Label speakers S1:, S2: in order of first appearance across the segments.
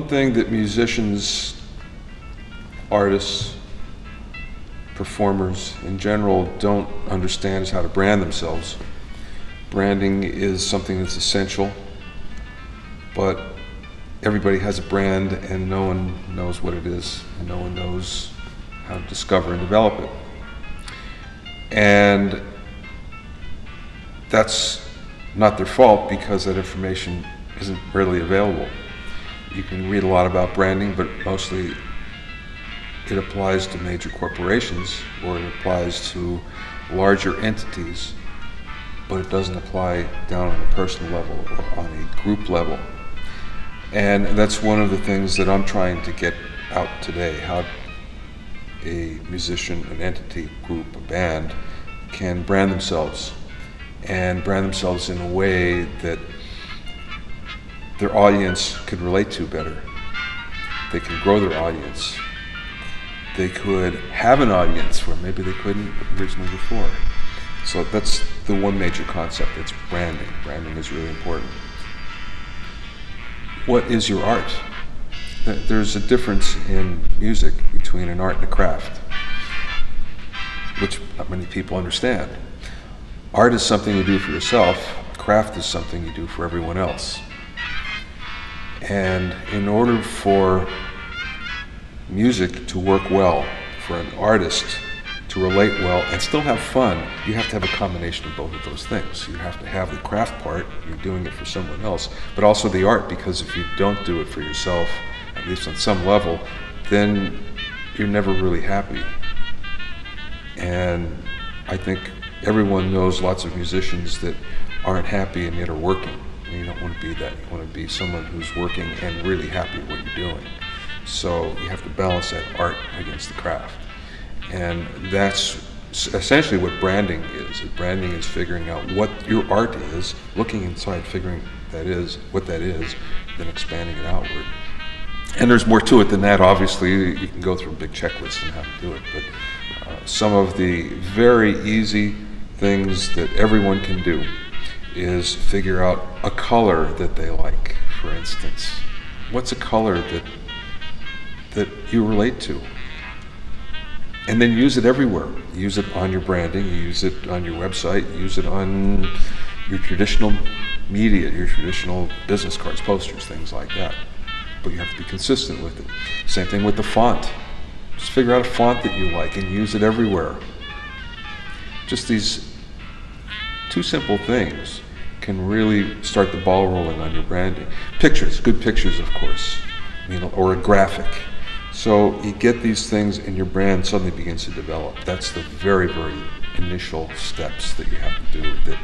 S1: one thing that musicians, artists, performers in general don't understand is how to brand themselves. Branding is something that's essential, but everybody has a brand and no one knows what it is, and no one knows how to discover and develop it. And that's not their fault, because that information isn't readily available. You can read a lot about branding, but mostly it applies to major corporations, or it applies to larger entities, but it doesn't apply down on a personal level or on a group level. And that's one of the things that I'm trying to get out today, how a musician, an entity, group, a band can brand themselves, and brand themselves in a way that their audience could relate to better. They can grow their audience. They could have an audience where maybe they couldn't originally before. So that's the one major concept, it's branding. Branding is really important. What is your art? There's a difference in music between an art and a craft, which not many people understand. Art is something you do for yourself, craft is something you do for everyone else. And in order for music to work well, for an artist to relate well and still have fun, you have to have a combination of both of those things. You have to have the craft part, you're doing it for someone else, but also the art, because if you don't do it for yourself, at least on some level, then you're never really happy. And I think everyone knows lots of musicians that aren't happy and yet are working. And you don't want to be that. You want to be someone who's working and really happy at what you're doing. So you have to balance that art against the craft. And that's essentially what branding is. Branding is figuring out what your art is, looking inside, figuring what that is, then expanding it outward. And there's more to it than that. Obviously, you can go through a big checklist on how to do it, but some of the very easy things that everyone can do is figure out a color that they like, for instance. What's a color that you relate to? And then use it everywhere. Use it on your branding, use it on your website, use it on your traditional media, your traditional business cards, posters, things like that. But you have to be consistent with it. Same thing with the font. Just figure out a font that you like and use it everywhere. Just these two simple things can really start the ball rolling on your branding. Pictures, good pictures, of course, or a graphic. So you get these things and your brand suddenly begins to develop. That's the very, very initial steps that you have to do that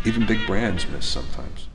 S1: even big brands miss sometimes.